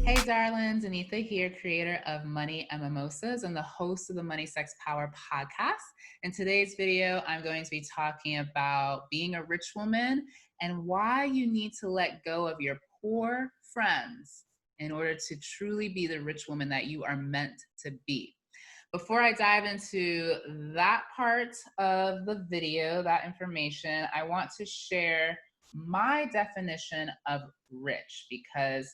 Hey darlings, Danetha here, creator of Money Mimosas and the host of the Money Sex Power podcast. In today's video, I'm going to be talking about being a rich woman and why you need to let go of your poor friends in order to truly be the rich woman that you are meant to be. Before I dive into that part of the video, that information, I want to share my definition of rich, because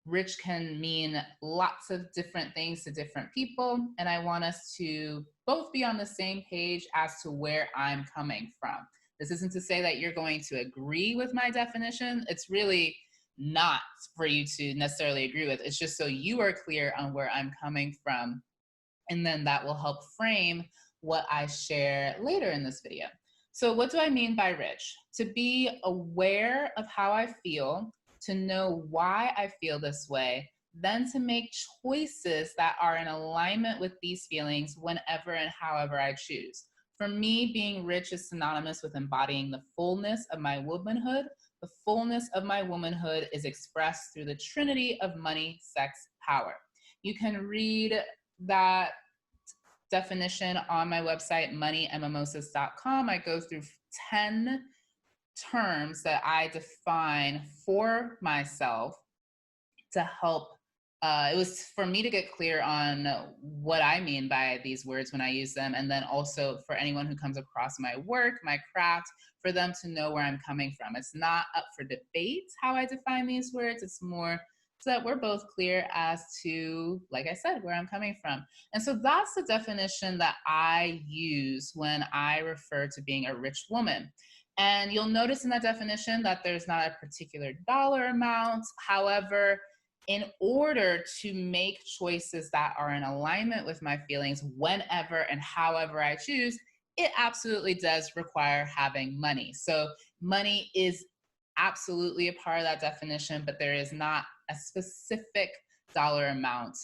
rich can mean lots of different things to different people. And I want us to both be on the same page as to where I'm coming from. This isn't to say that you're going to agree with my definition. It's really not for you to necessarily agree with. It's just so you are clear on where I'm coming from. And then that will help frame what I share later in this video. So what do I mean by rich? To be aware of how I feel, to know why I feel this way, then to make choices that are in alignment with these feelings whenever and however I choose. For me, being rich is synonymous with embodying the fullness of my womanhood. The fullness of my womanhood is expressed through the trinity of money, sex, power. You can read that definition on my website, moneymimosas.com. I go through 10 terms that I define for myself to help. It was for me to get clear on what I mean by these words when I use them, and then also for anyone who comes across my work, my craft, for them to know where I'm coming from. It's not up for debate how I define these words. It's more so that we're both clear as to, like I said, where I'm coming from. And so that's the definition that I use when I refer to being a rich woman. And you'll notice in that definition that there's not a particular dollar amount. However, in order to make choices that are in alignment with my feelings whenever and however I choose, it absolutely does require having money. So money is absolutely a part of that definition, but there is not a specific dollar amount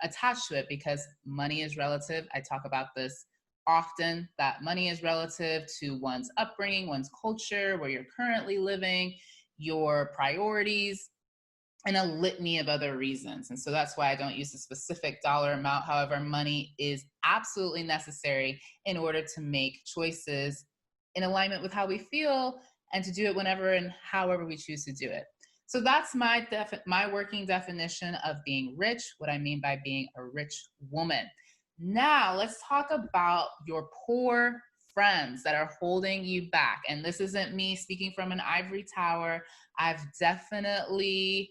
attached to it, because money is relative. I talk about this often, that money is relative to one's upbringing, one's culture, where you're currently living, your priorities, and a litany of other reasons. And so that's why I don't use a specific dollar amount. However, money is absolutely necessary in order to make choices in alignment with how we feel and to do it whenever and however we choose to do it. So that's my working definition of being rich, what I mean by being a rich woman. Now, let's talk about your poor friends that are holding you back. And this isn't me speaking from an ivory tower. I've definitely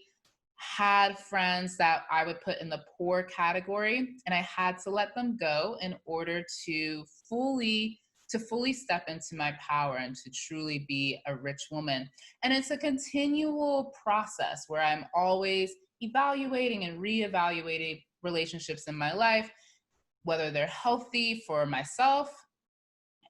had friends that I would put in the poor category, and I had to let them go in order to fully step into my power and to truly be a rich woman. And it's a continual process where I'm always evaluating and reevaluating relationships in my life, whether they're healthy for myself,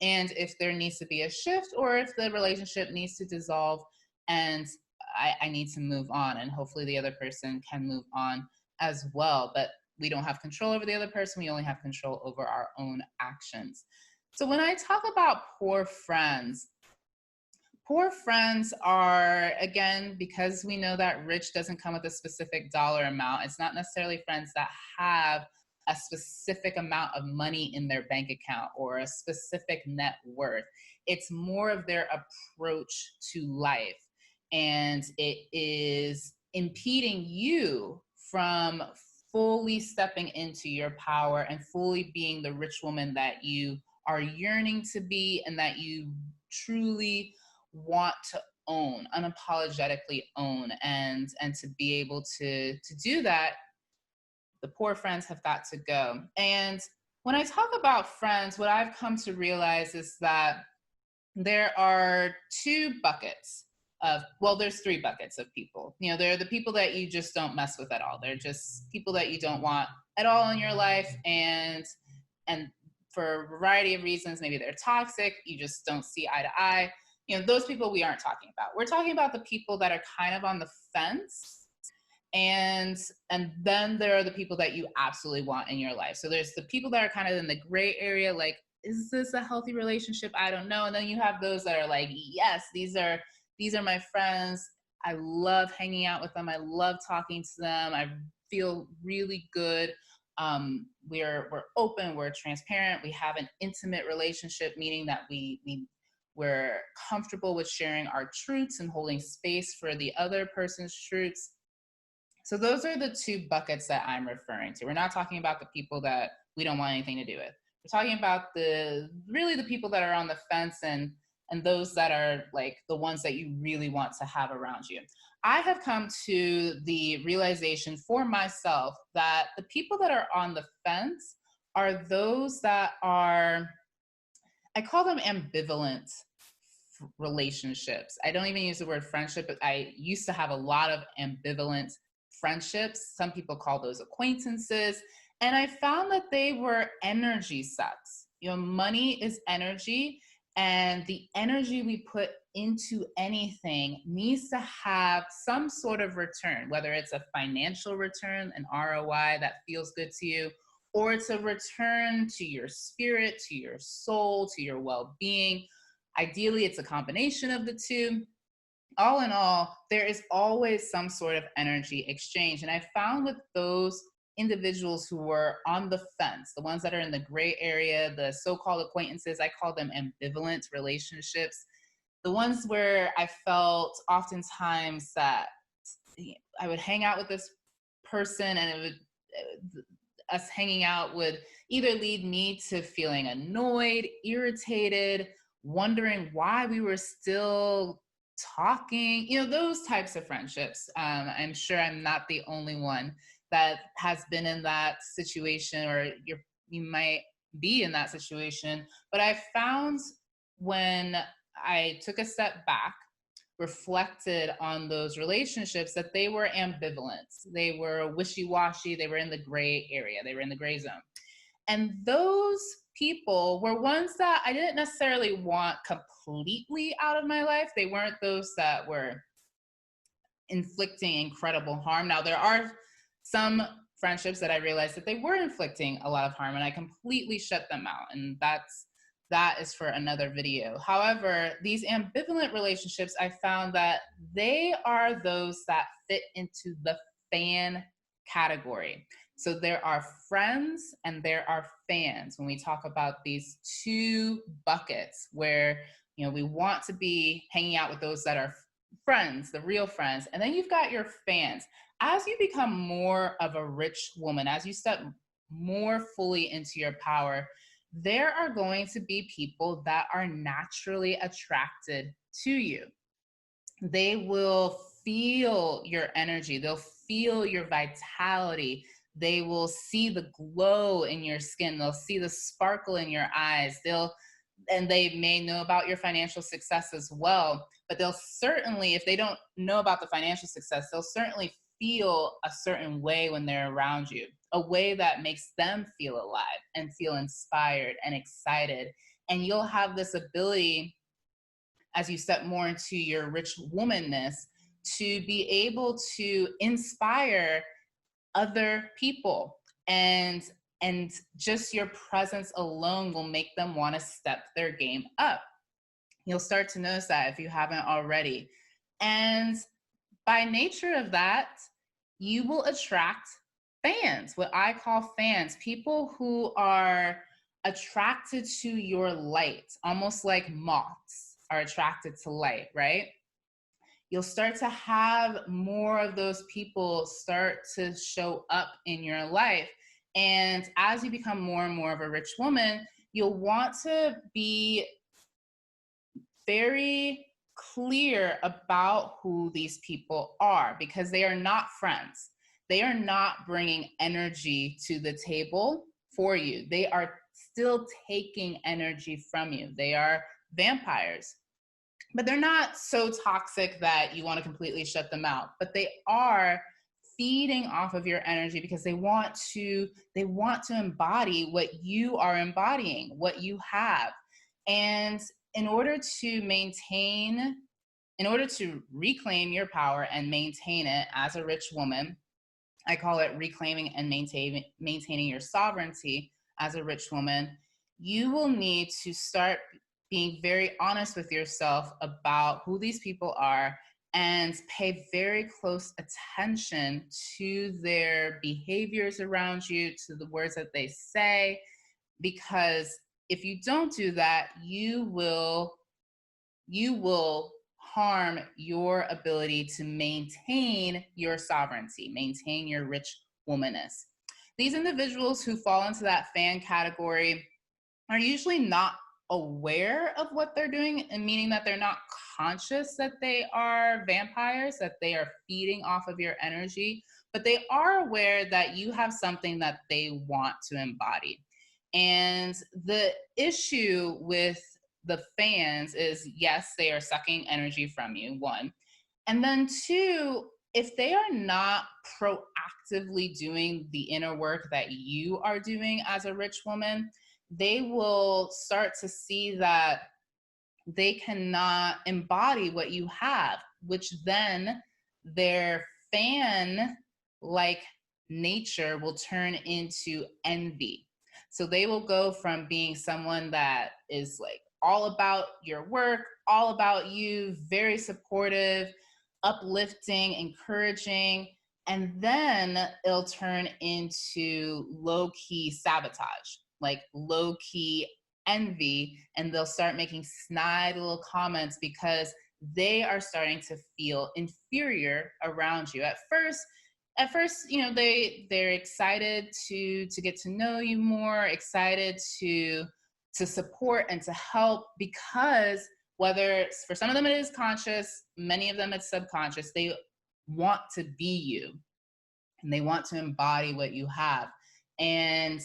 and if there needs to be a shift, or if the relationship needs to dissolve and I need to move on, and hopefully the other person can move on as well. But we don't have control over the other person. We only have control over our own actions. So when I talk about poor friends are, again, because we know that rich doesn't come with a specific dollar amount. It's not necessarily friends that have a specific amount of money in their bank account or a specific net worth. It's more of their approach to life. And it is impeding you from fully stepping into your power and fully being the rich woman that you are yearning to be and that you truly want to own, unapologetically own. And to be able to do that, the poor friends have got to go. And when I talk about friends, what I've come to realize is that there are two buckets there's three buckets of people. You know, there are the people that you just don't mess with at all. They're just people that you don't want at all in your life. And for a variety of reasons, maybe they're toxic, you just don't see eye to eye. You know, those people we aren't talking about. We're talking about the people that are kind of on the fence. And then there are the people that you absolutely want in your life. So there's the people that are kind of in the gray area, like, is this a healthy relationship? I don't know. And then you have those that are like, yes, these are my friends. I love hanging out with them. I love talking to them. I feel really good. We're open, we're transparent, we have an intimate relationship, meaning that we're comfortable with sharing our truths and holding space for the other person's truths. So those are the two buckets that I'm referring to. We're not talking about the people that we don't want anything to do with. We're talking about the people that are on the fence, and those that are like the ones that you really want to have around you. I have come to the realization for myself that the people that are on the fence are those that are, I call them ambivalent relationships. I don't even use the word friendship, but I used to have a lot of ambivalent friendships. Some people call those acquaintances. And I found that they were energy sucks. You know, money is energy, and the energy we put into anything needs to have some sort of return, whether it's a financial return, an ROI that feels good to you, or it's a return to your spirit, to your soul, to your well-being. Ideally, it's a combination of the two. All in all, there is always some sort of energy exchange. And I found with those individuals who were on the fence, the ones that are in the gray area, the so-called acquaintances, I call them ambivalent relationships, the ones where I felt oftentimes that I would hang out with this person, and us hanging out would either lead me to feeling annoyed, irritated, wondering why we were still talking, those types of friendships. I'm sure I'm not the only one that has been in that situation, or you might be in that situation. But I found when I took a step back, reflected on those relationships, that they were ambivalent. They were wishy-washy. They were in the gray area. They were in the gray zone. And those people were ones that I didn't necessarily want completely out of my life. They weren't those that were inflicting incredible harm. Now, there are some friendships that I realized that they were inflicting a lot of harm, and I completely shut them out. And that is for another video. However, these ambivalent relationships, I found that they are those that fit into the fan category. So there are friends and there are fans when we talk about these two buckets, where we want to be hanging out with those that are friends, the real friends, and then you've got your fans. As you become more of a rich woman, as you step more fully into your power, there are going to be people that are naturally attracted to you. They will feel your energy. They'll feel your vitality. They will see the glow in your skin. They'll see the sparkle in your eyes. And they may know about your financial success as well, but they'll certainly, if they don't know about the financial success, they'll certainly feel a certain way when they're around you, a way that makes them feel alive and feel inspired and excited. And you'll have this ability, as you step more into your rich womanness, to be able to inspire other people. And just your presence alone will make them want to step their game up. You'll start to notice that if you haven't already. And by nature of that, you will attract fans, what I call fans, people who are attracted to your light, almost like moths are attracted to light, right? You'll start to have more of those people start to show up in your life. And as you become more and more of a rich woman, you'll want to be very clear about who these people are, because they are not friends. They are not bringing energy to the table for you. They are still taking energy from you. They are vampires, but they're not so toxic that you want to completely shut them out. But they are feeding off of your energy, because they want to embody what you are embodying, what you have. And in order to reclaim your power and maintain it as a rich woman, I call it reclaiming and maintaining your sovereignty as a rich woman, you will need to start being very honest with yourself about who these people are and pay very close attention to their behaviors around you, to the words that they say, because if you don't do that, you will harm your ability to maintain your sovereignty, maintain your rich womanness. These individuals who fall into that fan category are usually not aware of what they're doing, and meaning that they're not conscious that they are vampires, that they are feeding off of your energy, but they are aware that you have something that they want to embody. And the issue with the fans is, yes, they are sucking energy from you, one. And then two, if they are not proactively doing the inner work that you are doing as a rich woman, they will start to see that they cannot embody what you have, which then their fan like nature will turn into envy. So they will go from being someone that is like all about your work, all about you, very supportive, uplifting, encouraging, and then it'll turn into low key sabotage, like low key envy, and they'll start making snide little comments because they are starting to feel inferior around you. At first, they're excited to get to know you more, excited to support and to help, because whether it's, for some of them it is conscious, many of them it's subconscious, they want to be you and they want to embody what you have. And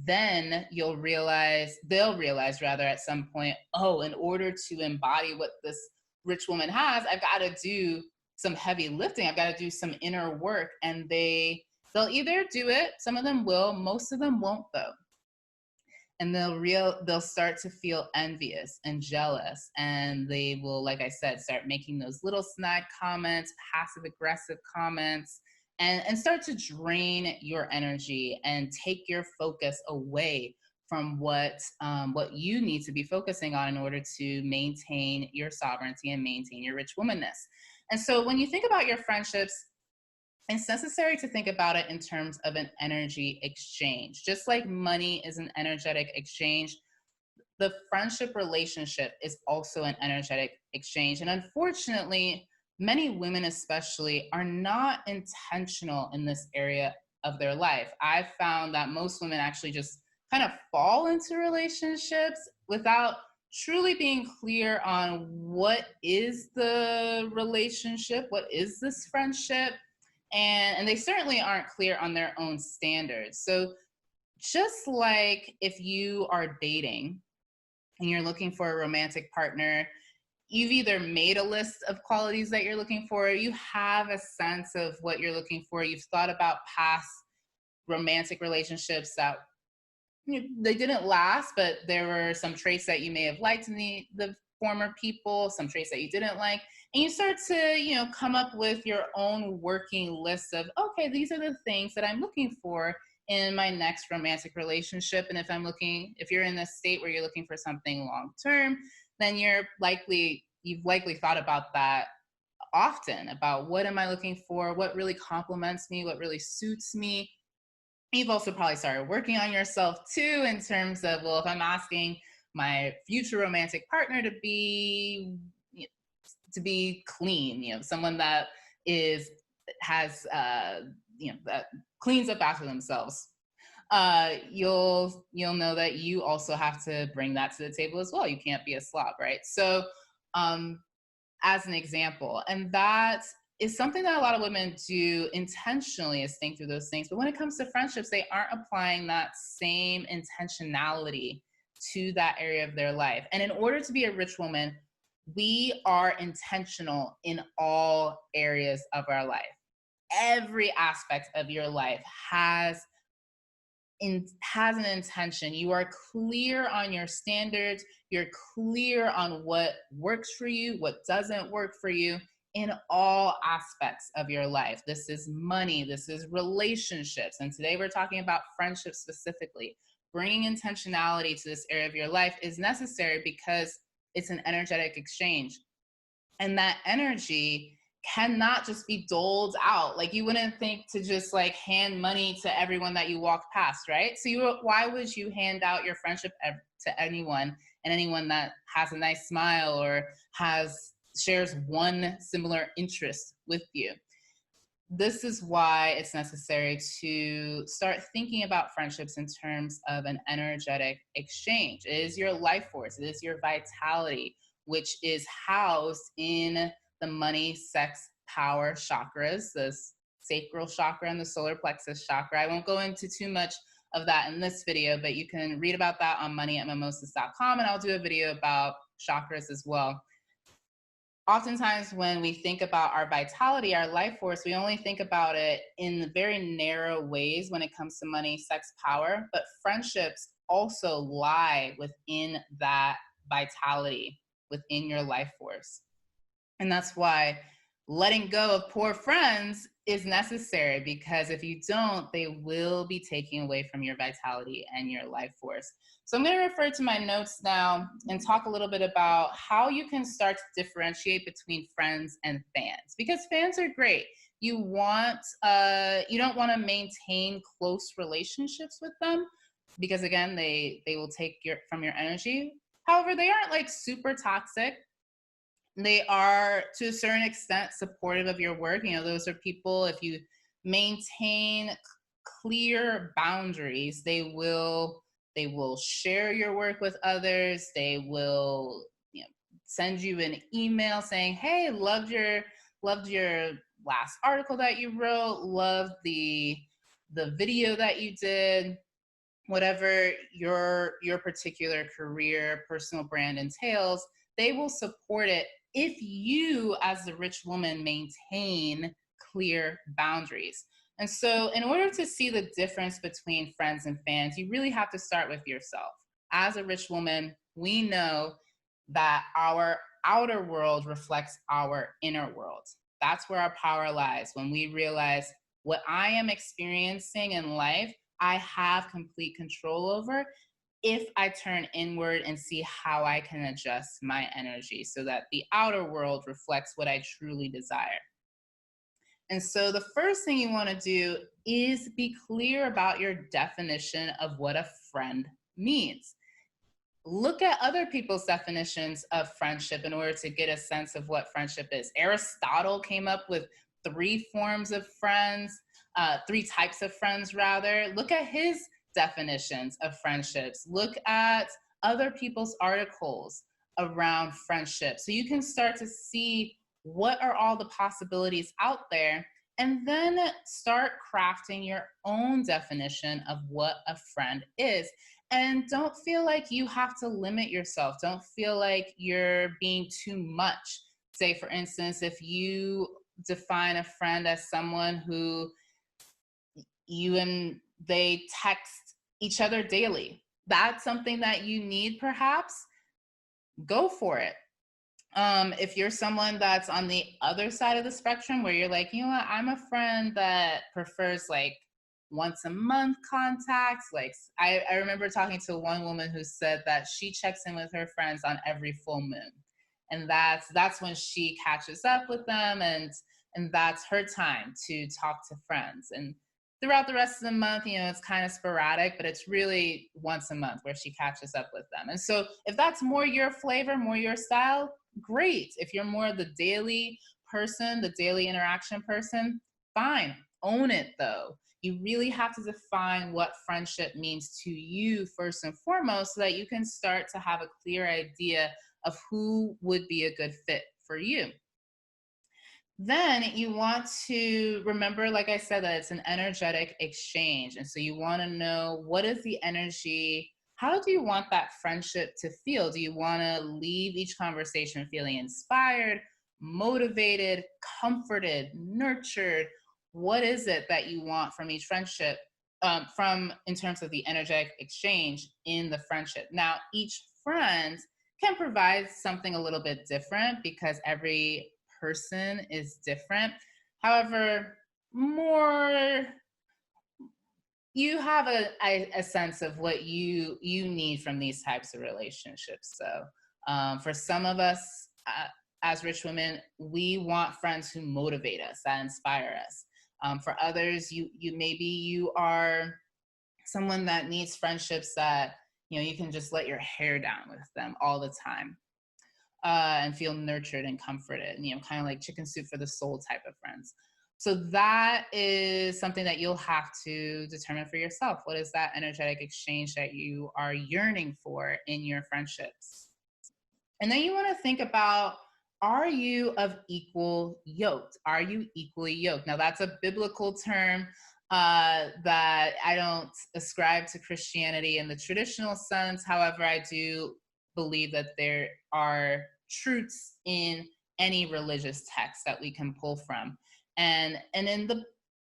then they'll realize rather at some point, oh, in order to embody what this rich woman has, I've got to do some heavy lifting, I've got to do some inner work. And they'll either do it, some of them will, most of them won't though. And they'll start to feel envious and jealous, and they will, like I said, start making those little snide comments, passive aggressive comments, and start to drain your energy and take your focus away from what you need to be focusing on in order to maintain your sovereignty and maintain your rich womanness. And so when you think about your friendships, it's necessary to think about it in terms of an energy exchange. Just like money is an energetic exchange, the friendship relationship is also an energetic exchange. And unfortunately, many women especially are not intentional in this area of their life. I've found that most women actually just kind of fall into relationships without truly being clear on what is the relationship, what is this friendship, and they certainly aren't clear on their own standards. So just like if you are dating and you're looking for a romantic partner, you've either made a list of qualities that you're looking for, or you have a sense of what you're looking for. You've thought about past romantic relationships that they didn't last, but there were some traits that you may have liked in the former people, some traits that you didn't like. And you start to, come up with your own working list of, okay, these are the things that I'm looking for in my next romantic relationship. And if you're in a state where you're looking for something long-term, then you've likely thought about that often, about what am I looking for? What really complements me? What really suits me? You've also probably started working on yourself too, in terms of, well, if I'm asking my future romantic partner to be clean, someone that that cleans up after themselves, you'll know that you also have to bring that to the table as well. You can't be a slob, right? So, as an example, and that is something that a lot of women do intentionally, is think through those things. But when it comes to friendships, they aren't applying that same intentionality to that area of their life. And in order to be a rich woman, we are intentional in all areas of our life. Every aspect of your life has an intention. You are clear on your standards. You're clear on what works for you, what doesn't work for you in all aspects of your life. This is money, this is relationships. And today we're talking about friendships specifically. Bringing intentionality to this area of your life is necessary because it's an energetic exchange. And that energy cannot just be doled out. Like, you wouldn't think to just like hand money to everyone that you walk past, right? So why would you hand out your friendship to anyone, and anyone that has a nice smile or shares one similar interest with you? This is why it's necessary to start thinking about friendships in terms of an energetic exchange. It is your life force, it is your vitality, which is housed in the money, sex, power chakras, the sacral chakra and the solar plexus chakra. I won't go into too much of that in this video, but you can read about that on moneymimosas.com, and I'll do a video about chakras as well. Oftentimes when we think about our vitality, our life force, we only think about it in very narrow ways when it comes to money, sex, power, but friendships also lie within that vitality, within your life force. And that's why letting go of poor friends is necessary, because if you don't, they will be taking away from your vitality and your life force. So I'm going to refer to my notes now and talk a little bit about how you can start to differentiate between friends and fans, because fans are great. You don't want to maintain close relationships with them, because again, they will take from your energy. However, they aren't like super toxic. They are, to a certain extent, supportive of your work. You know, those are people, if you maintain clear boundaries, they will share your work with others. They will, send you an email saying, hey, loved your last article that you wrote, loved the video that you did. Whatever your particular career, personal brand entails, they will support it if you, as the rich woman, maintain clear boundaries. And so in order to see the difference between friends and fans, you really have to start with yourself. As a rich woman, we know that our outer world reflects our inner world. That's where our power lies. When we realize what I am experiencing in life, I have complete control over, if I turn inward and see how I can adjust my energy so that the outer world reflects what I truly desire. And so the first thing you want to do is be clear about your definition of what a friend means. Look at other people's definitions of friendship in order to get a sense of what friendship is. Aristotle came up with three types of friends rather. Look at his definitions of friendships. Look at other people's articles around friendship, so you can start to see what are all the possibilities out there, and then start crafting your own definition of what a friend is. And don't feel like you have to limit yourself. Don't feel like you're being too much. Say, for instance, if you define a friend as someone who you and they text each other daily, that's something that you need, perhaps go for it. If you're someone that's on the other side of the spectrum, where you're like, you know what, I'm a friend that prefers like once a month contacts. Like, I remember talking to one woman who said that she checks in with her friends on every full moon, and that's when she catches up with them, and that's her time to talk to friends. And throughout the rest of the month, it's kind of sporadic, but it's really once a month where she catches up with them. And so if that's more your flavor, more your style, great. If you're more the daily person, the daily interaction person, fine. Own it though. You really have to define what friendship means to you first and foremost, so that you can start to have a clear idea of who would be a good fit for you. Then you want to remember, like I said, that it's an energetic exchange. And so you want to know, what is the energy? How do you want that friendship to feel? Do you want to leave each conversation feeling inspired, motivated, comforted, nurtured? What is it that you want from each friendship, in terms of the energetic exchange in the friendship? Now, each friend can provide something a little bit different, because every person is different. However, you have a sense of what you need from these types of relationships. So for some of us, as rich women, we want friends who motivate us, that inspire us. For others, you maybe you are someone that needs friendships that you can just let your hair down with them all the time, and feel nurtured and comforted, and kind of like chicken soup for the soul type of friends. So that is something that you'll have to determine for yourself. What is that energetic exchange that you are yearning for in your friendships? And then you want to think about, are you of equal yoked? Are you equally yoked? Now, that's a biblical term that I don't ascribe to Christianity in the traditional sense. However, I do believe that there are truths in any religious text that we can pull from. And in the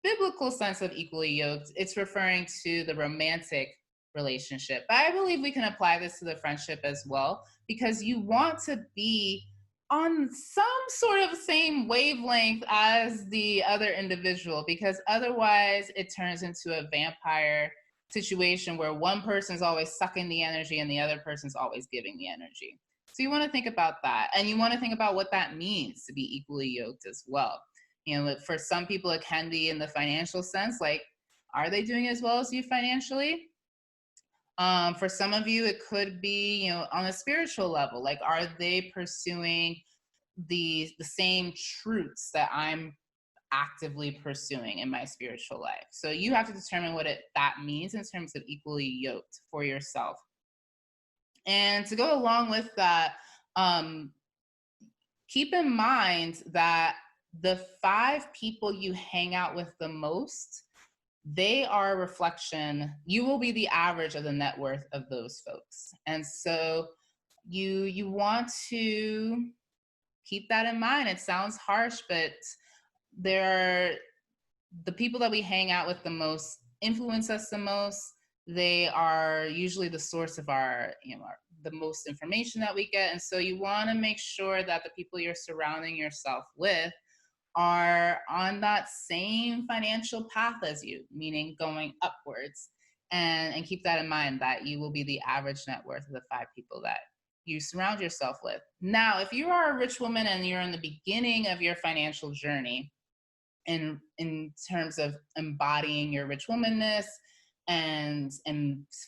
biblical sense of equally yoked, it's referring to the romantic relationship. But I believe we can apply this to the friendship as well, because you want to be on some sort of same wavelength as the other individual, because otherwise it turns into a vampire situation where one person's always sucking the energy and the other person's always giving the energy. So you want to think about that, and you want to think about what that means to be equally yoked as well. For some people it can be in the financial sense, like, are they doing as well as you financially? For some of you, it could be, on a spiritual level. Like, are they pursuing the same truths that I'm actively pursuing in my spiritual life? So you have to determine what that means in terms of equally yoked for yourself. And to go along with that, keep in mind that the 5 people you hang out with the most, they are a reflection. You will be the average of the net worth of those folks. And so you want to keep that in mind. It sounds harsh, but the people that we hang out with the most influence us the most. They are usually the source of the most information that we get. And so you want to make sure that the people you're surrounding yourself with are on that same financial path as you, meaning going upwards. And keep that in mind, that you will be the average net worth of the 5 people that you surround yourself with. Now, if you are a rich woman and you're in the beginning of your financial journey, in terms of embodying your rich womanness and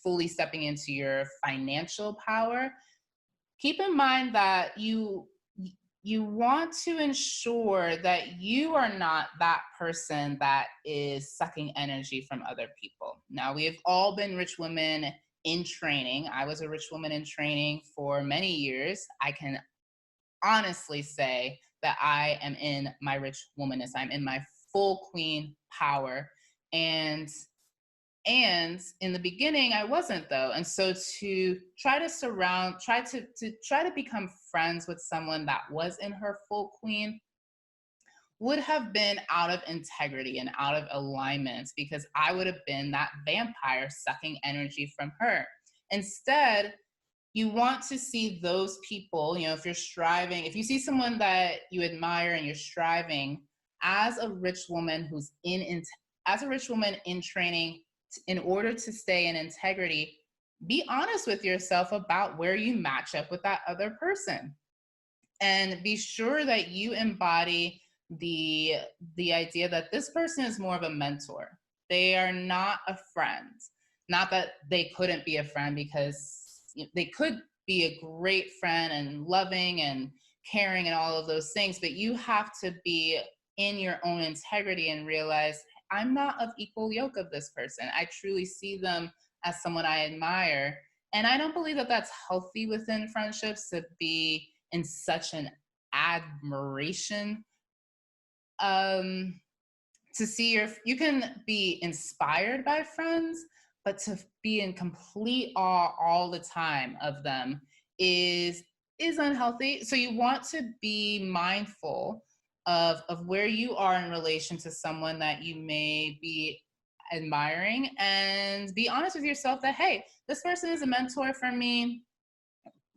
fully stepping into your financial power, keep in mind that you want to ensure that you are not that person that is sucking energy from other people. Now, we have all been rich women in training. I was a rich woman in training for many years. I can honestly say that I am in my rich womanness. I'm in my full queen power. And in the beginning, I wasn't, though. And so to try to become friends with someone that was in her full queen would have been out of integrity and out of alignment, because I would have been that vampire sucking energy from her. Instead, you want to see those people, if you're striving, if you see someone that you admire and you're striving as a rich woman as a rich woman in training, in order to stay in integrity, be honest with yourself about where you match up with that other person. And be sure that you embody the idea that this person is more of a mentor. They are not a friend. Not that they couldn't be a friend, because they could be a great friend and loving and caring and all of those things, but you have to be in your own integrity and realize, I'm not of equal yoke of this person. I truly see them as someone I admire. And I don't believe that that's healthy within friendships, to be in such an admiration. To see you can be inspired by friends, but to be in complete awe all the time of them is unhealthy. So you want to be mindful of where you are in relation to someone that you may be admiring, and be honest with yourself that, hey, this person is a mentor for me.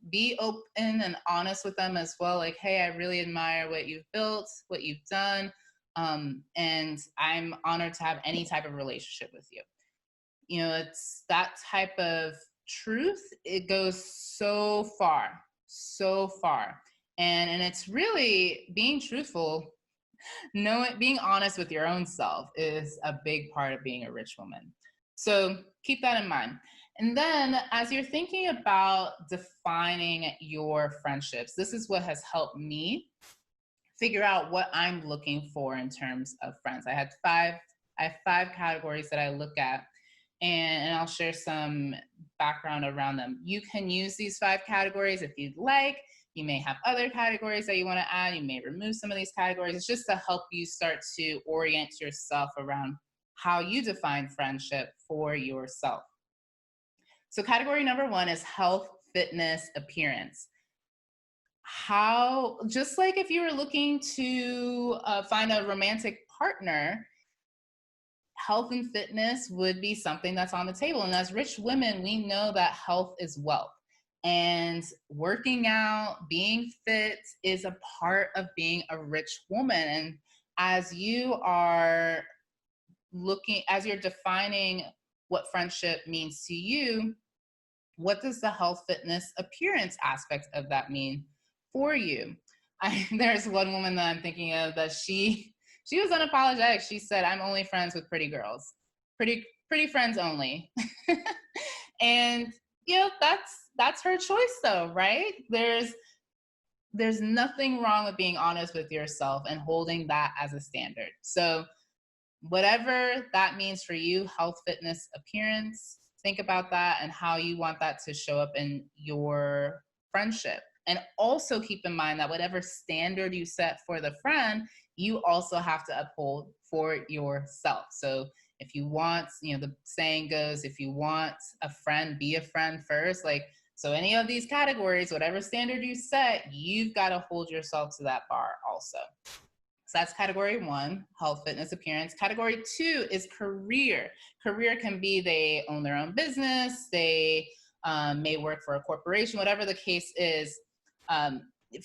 Be open and honest with them as well. Like, hey, I really admire what you've built, what you've done. And I'm honored to have any type of relationship with you. It's that type of truth. It goes so far, so far. And it's really being truthful. Being honest with your own self is a big part of being a rich woman. So keep that in mind. And then as you're thinking about defining your friendships, this is what has helped me figure out what I'm looking for in terms of friends. I have five categories that I look at, and I'll share some background around them. You can use these five categories if you'd like. You may have other categories that you want to add. You may remove some of these categories. It's just to help you start to orient yourself around how you define friendship for yourself. So category number one is health, fitness, appearance. Just like if you were looking to find a romantic partner, health and fitness would be something that's on the table. And as rich women, we know that health is wealth. And working out, being fit is a part of being a rich woman. And as you're defining what friendship means to you, what does the health, fitness, appearance aspect of that mean for you? There's one woman that I'm thinking of that she was unapologetic. She said, "I'm only friends with pretty girls, pretty friends only." And that's her choice, though, right? There's nothing wrong with being honest with yourself and holding that as a standard. So whatever that means for you, health, fitness, appearance, think about that and how you want that to show up in your friendship. And also keep in mind that whatever standard you set for the friend, you also have to uphold for yourself. So if you want, the saying goes, if you want a friend, be a friend first. So any of these categories, whatever standard you set, you've got to hold yourself to that bar also. So that's category one, health, fitness, appearance. Category two is career. Career can be they own their own business, they may work for a corporation, whatever the case is.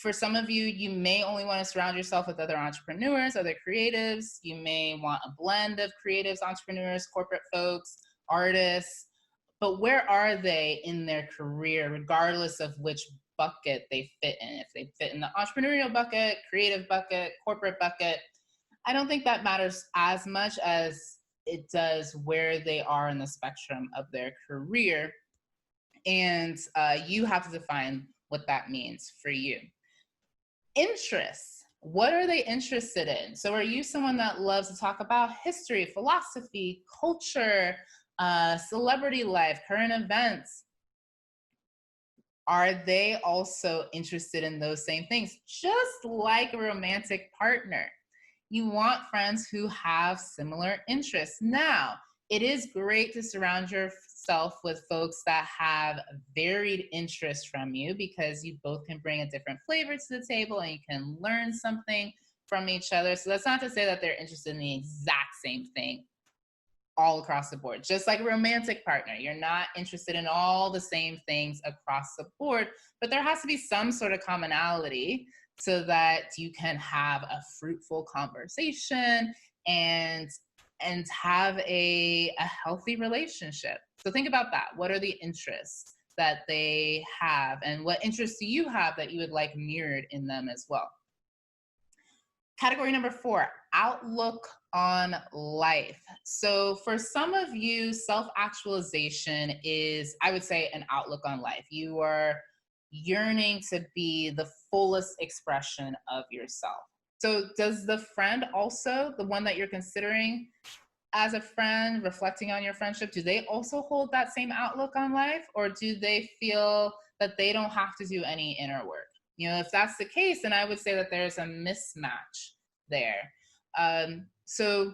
For some of you, you may only want to surround yourself with other entrepreneurs, other creatives. You may want a blend of creatives, entrepreneurs, corporate folks, artists. But where are they in their career, regardless of which bucket they fit in? If they fit in the entrepreneurial bucket, creative bucket, corporate bucket, I don't think that matters as much as it does where they are in the spectrum of their career. And you have to define what that means for you. Interests. What are they interested in? So are you someone that loves to talk about history, philosophy, culture, celebrity life, current events? Are they also interested in those same things? Just like a romantic partner, you want friends who have similar interests. Now, it is great to surround yourself with folks that have varied interests from you, because you both can bring a different flavor to the table and you can learn something from each other. So that's not to say that they're interested in the exact same thing all across the board. Just like a romantic partner, you're not interested in all the same things across the board, but there has to be some sort of commonality so that you can have a fruitful conversation and have a healthy relationship. So think about that. What are the interests that they have, and what interests do you have that you would like mirrored in them as well? Category number 4, outlook on life. So for some of you, self-actualization is, I would say, an outlook on life. You are yearning to be the fullest expression of yourself. So does the friend also, the one that you're considering as a friend, reflecting on your friendship, do they also hold that same outlook on life? Or do they feel that they don't have to do any inner work? If that's the case, then I would say that there's a mismatch there. So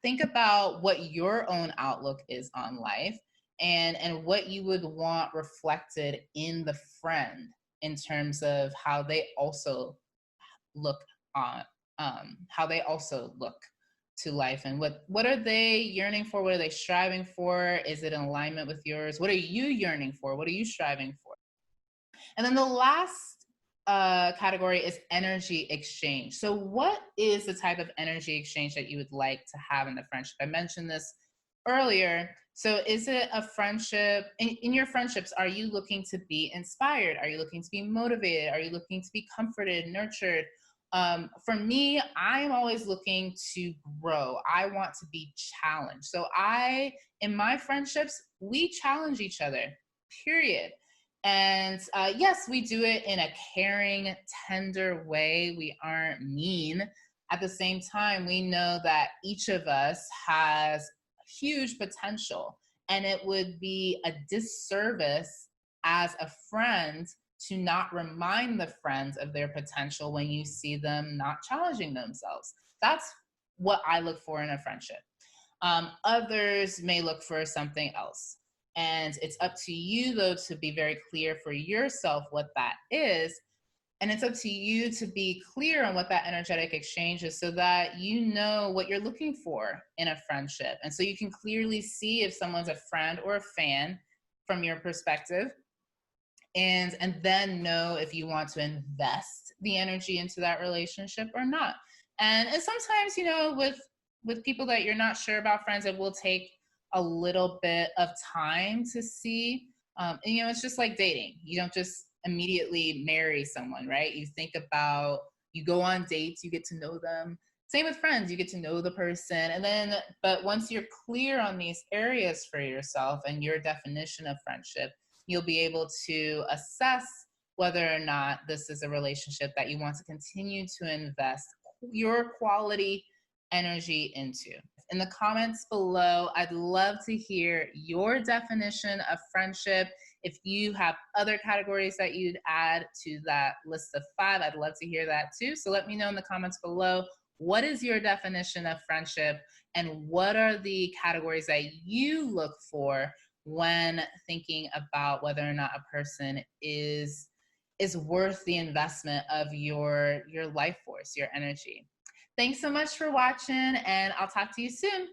think about what your own outlook is on life, and what you would want reflected in the friend in terms of how they also look to life, and what are they yearning for? What are they striving for? Is it in alignment with yours? What are you yearning for? What are you striving for? And then the last category is energy exchange. So what is the type of energy exchange that you would like to have in the friendship? I mentioned this earlier, so is it a friendship? In your friendships, are you looking to be inspired? Are you looking to be motivated? Are you looking to be comforted, nurtured? For me, I'm always looking to grow. I want to be challenged. So in my friendships, we challenge each other, period. And yes, we do it in a caring, tender way. We aren't mean. At the same time, we know that each of us has huge potential, and it would be a disservice as a friend to not remind the friends of their potential when you see them not challenging themselves. That's what I look for in a friendship. Others may look for something else. And it's up to you, though, to be very clear for yourself what that is. And it's up to you to be clear on what that energetic exchange is so that you know what you're looking for in a friendship. And so you can clearly see if someone's a friend or a fan from your perspective, and then know if you want to invest the energy into that relationship or not. And sometimes, with people that you're not sure about, friends, it will take a little bit of time to see. And it's just like dating. You don't just immediately marry someone, right? You go on dates, you get to know them. Same with friends, you get to know the person. But once you're clear on these areas for yourself and your definition of friendship, you'll be able to assess whether or not this is a relationship that you want to continue to invest your quality energy into. In the comments below, I'd love to hear your definition of friendship. If you have other categories that you'd add to that list of 5, I'd love to hear that too. So let me know in the comments below, what is your definition of friendship, and what are the categories that you look for when thinking about whether or not a person is worth the investment of your life force, your energy. Thanks so much for watching, and I'll talk to you soon.